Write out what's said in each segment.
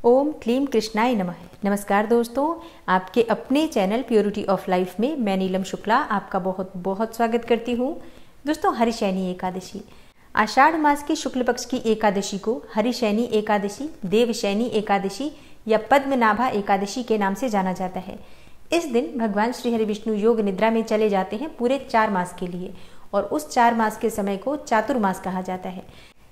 ओम क्लीम कृष्णाय नमः। नमस्कार दोस्तों, आपके अपने चैनल प्योरिटी ऑफ लाइफ में मैं नीलम शुक्ला आपका बहुत बहुत स्वागत करती हूँ। दोस्तों, हरिशयनी एकादशी आषाढ़ मास की शुक्ल पक्ष की एकादशी को हरिशयनी एकादशी, देवशयनी एकादशी या पद्मनाभा एकादशी के नाम से जाना जाता है। इस दिन भगवान श्री हरि विष्णु योग निद्रा में चले जाते हैं पूरे 4 मास के लिए और उस 4 मास के समय को चातुर्मास कहा जाता है।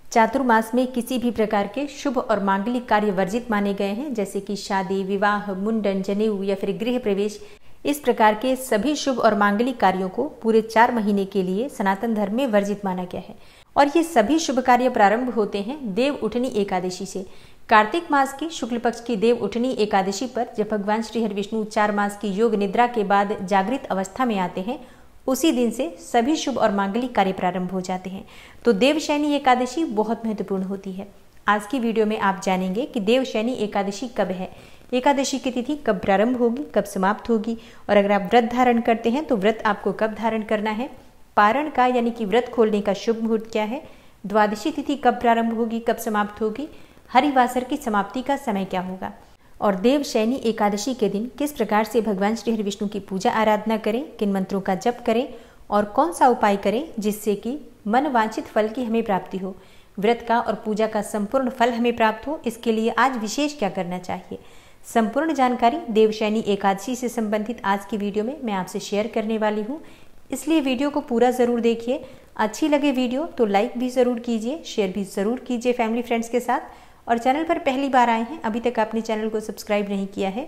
चातुर्मास में किसी भी प्रकार के शुभ और मांगलिक कार्य वर्जित माने गए हैं, जैसे कि शादी, विवाह, मुंडन, जनेऊ या फिर गृह प्रवेश। इस प्रकार के सभी शुभ और मांगलिक कार्यों को पूरे 4 महीने के लिए सनातन धर्म में वर्जित माना गया है और ये सभी शुभ कार्य प्रारंभ होते हैं देव उठनी एकादशी से। कार्तिक मास की शुक्ल पक्ष की देव उठनी एकादशी पर जब भगवान श्री हरि विष्णु 4 मास की योग निद्रा के बाद जागृत अवस्था में आते हैं, उसी दिन से सभी शुभ और मांगलिक कार्य प्रारंभ हो जाते हैं। तो देवशयनी एकादशी बहुत महत्वपूर्ण होती है। आज की वीडियो में आप जानेंगे कि देवशयनी एकादशी कब है, एकादशी की तिथि कब प्रारंभ होगी, कब समाप्त होगी, और अगर आप व्रत धारण करते हैं तो व्रत आपको कब धारण करना है, पारण का यानी कि व्रत खोलने का शुभ मुहूर्त क्या है, द्वादशी तिथि कब प्रारंभ होगी, कब समाप्त होगी, हरिवासर की समाप्ति का समय क्या होगा, और देवशयनी एकादशी के दिन किस प्रकार से भगवान श्री हरि विष्णु की पूजा आराधना करें, किन मंत्रों का जप करें और कौन सा उपाय करें जिससे कि मन वांछित फल की हमें प्राप्ति हो, व्रत का और पूजा का संपूर्ण फल हमें प्राप्त हो, इसके लिए आज विशेष क्या करना चाहिए। संपूर्ण जानकारी देवशयनी एकादशी से संबंधित आज की वीडियो में मैं आपसे शेयर करने वाली हूँ, इसलिए वीडियो को पूरा ज़रूर देखिए। अच्छी लगे वीडियो तो लाइक भी ज़रूर कीजिए, शेयर भी ज़रूर कीजिए फैमिली फ्रेंड्स के साथ, और चैनल पर पहली बार आए हैं, अभी तक आपने चैनल को सब्सक्राइब नहीं किया है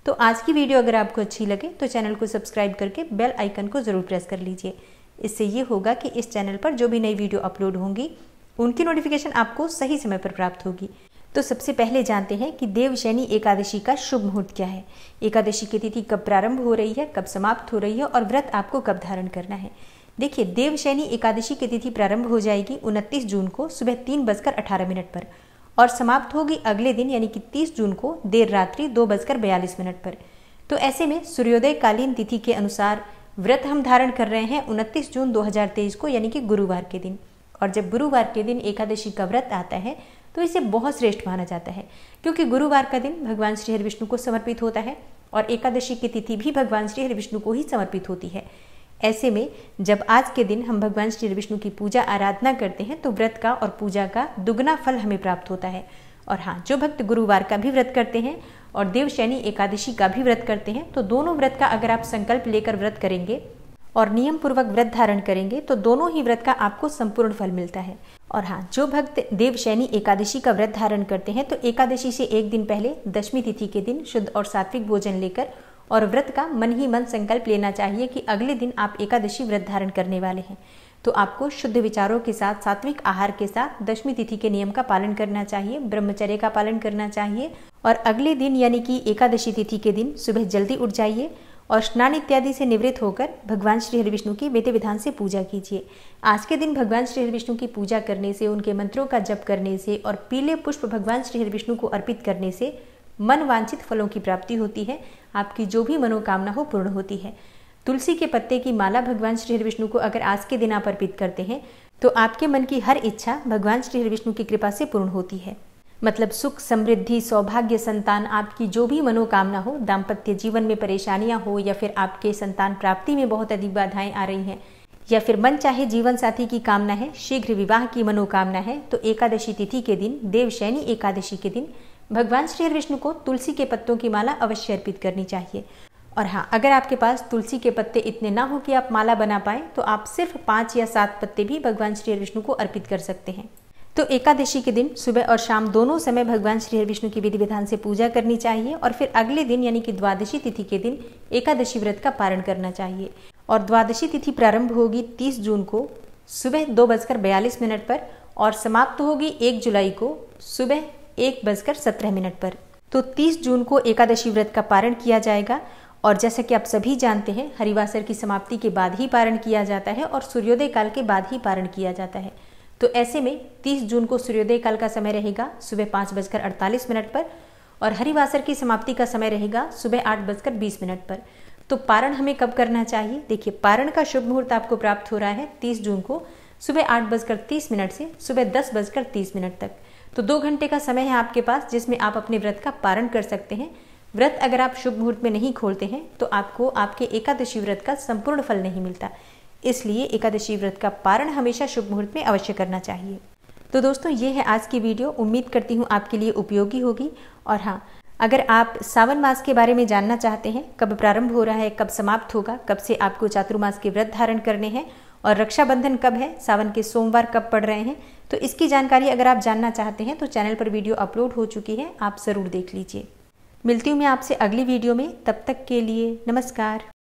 तो आज की वीडियो अगर आपको अच्छी लगे तो चैनल को सब्सक्राइब करके बेल आइकन को ज़रूर प्रेस कर लीजिए। इससे ये होगा कि इस चैनल पर जो भी नई वीडियो अपलोड होंगी उनकी नोटिफिकेशन आपको सही समय पर प्राप्त होगी। तो सबसे पहले जानते हैं कि देवशयनी एकादशी का शुभ मुहूर्त क्या है, एकादशी की तिथि कब प्रारंभ हो रही है, कब समाप्त हो रही है और व्रत आपको कब धारण करना है। देखिए, देवशयनी एकादशी की तिथि प्रारंभ हो जाएगी 29 जून को सुबह 3:18 पर और समाप्त होगी अगले दिन यानी कि 30 जून को देर रात्रि 2:42 पर। तो ऐसे में सूर्योदय कालीन तिथि के अनुसार व्रत हम धारण कर रहे हैं 29 जून 2023 को यानी कि गुरुवार के दिन, और जब गुरुवार के दिन एकादशी का व्रत आता है तो इसे बहुत श्रेष्ठ माना जाता है, क्योंकि गुरुवार का दिन भगवान श्री हरि विष्णु को समर्पित होता है और एकादशी की तिथि भी भगवान श्री हरि विष्णु को ही समर्पित होती है। ऐसे में जब आज के दिन हम भगवान श्री हरि विष्णु की पूजा आराधना करते हैं तो व्रत का और पूजा का दुगना फल हमें प्राप्त होता है। और हाँ, जो भक्त गुरुवार का भी व्रत करते हैं और देवशयनी एकादशी का भी व्रत करते हैं तो दोनों व्रत का अगर आप संकल्प लेकर व्रत करेंगे और नियम पूर्वक व्रत धारण करेंगे तो दोनों ही व्रत का आपको संपूर्ण फल मिलता है। और हाँ, जो भक्त देवशयनी एकादशी का व्रत धारण करते हैं तो एकादशी से एक दिन पहले दशमी तिथि के दिन शुद्ध और सात्विक भोजन लेकर और व्रत का मन ही मन संकल्प लेना चाहिए कि अगले दिन आप एकादशी व्रत धारण करने वाले हैं। तो आपको शुद्ध विचारों के साथ सात्विक आहार के साथ दशमी तिथि के नियम का पालन करना चाहिए, ब्रह्मचर्य का पालन करना चाहिए और अगले दिन यानी कि एकादशी तिथि के दिन सुबह जल्दी उठ जाइए और स्नान इत्यादि से निवृत्त होकर भगवान श्री हरि विष्णु की विधि विधान से पूजा कीजिए। आज के दिन भगवान श्री हरि विष्णु की पूजा करने से, उनके मंत्रों का जप करने से और पीले पुष्प भगवान श्री हरि विष्णु को अर्पित करने से मन वांछित फलों की प्राप्ति होती है, आपकी जो भी मनोकामना हो पूर्ण होती है। तुलसी के पत्ते की माला भगवान श्री हरि विष्णु को अगर आज के दिन आप अर्पित करते हैं तो आपके मन की हर इच्छा भगवान श्री हरि विष्णु की कृपा से पूर्ण होती है। मतलब सुख, समृद्धि, सौभाग्य, संतान, आपकी जो भी मनोकामना हो, दाम्पत्य जीवन में परेशानियां हो या फिर आपके संतान प्राप्ति में बहुत अधिक बाधाएं आ रही हैं या फिर मन चाहे जीवन साथी की कामना है, शीघ्र विवाह की मनोकामना है, तो एकादशी तिथि के दिन, देवशयनी एकादशी के दिन भगवान श्री हरि विष्णु को तुलसी के पत्तों की माला अवश्य अर्पित करनी चाहिए। और हाँ, अगर आपके पास तुलसी के पत्ते इतने ना हो कि आप माला बना पाए तो आप सिर्फ 5 या 7 पत्ते भी भगवान श्री हरि विष्णु को अर्पित कर सकते हैं। तो एकादशी के दिन सुबह और शाम दोनों समय भगवान श्री हरि विष्णु की विधि विधान से पूजा करनी चाहिए और फिर अगले दिन यानी कि द्वादशी तिथि के दिन एकादशी व्रत का पारण करना चाहिए। और द्वादशी तिथि प्रारंभ होगी 30 जून को सुबह 2:42 पर और समाप्त होगी 1 जुलाई को सुबह 1:17 पर। तो 30 जून को एकादशी व्रत का पारण किया जाएगा और जैसा कि आप सभी जानते हैं, हरिवासर की समाप्ति के बाद ही पारण किया जाता है और सूर्योदय काल के बाद ही पारण किया जाता है। तो ऐसे में 30 जून को सूर्योदय काल का समय रहेगा सुबह 5:48 पर और हरिवासर की समाप्ति का समय रहेगा सुबह 8:20 पर। तो पारण हमें कब करना चाहिए? देखिए, पारण का शुभ मुहूर्त आपको प्राप्त हो रहा है 30 जून को सुबह 8:30 से सुबह 10:30 तक। तो 2 घंटे का समय है आपके पास जिसमें आप अपने व्रत का पारण कर सकते हैं। व्रत अगर आप शुभ मुहूर्त में नहीं खोलते हैं तो आपको आपके एकादशी व्रत का संपूर्ण फल नहीं मिलता। इसलिए एकादशी व्रत का पारण हमेशा शुभ मुहूर्त में अवश्य करना चाहिए। तो दोस्तों, ये है आज की वीडियो। उम्मीद करती हूँ आपके लिए उपयोगी होगी। और हाँ, अगर आप सावन मास के बारे में जानना चाहते हैं, कब प्रारंभ हो रहा है, कब समाप्त होगा, कब से आपको चातुर्मास के व्रत धारण करने हैं और रक्षाबंधन कब है, सावन के सोमवार कब पड़ रहे हैं, तो इसकी जानकारी अगर आप जानना चाहते हैं तो चैनल पर वीडियो अपलोड हो चुकी है, आप ज़रूर देख लीजिए। मिलती हूँ मैं आपसे अगली वीडियो में। तब तक के लिए नमस्कार।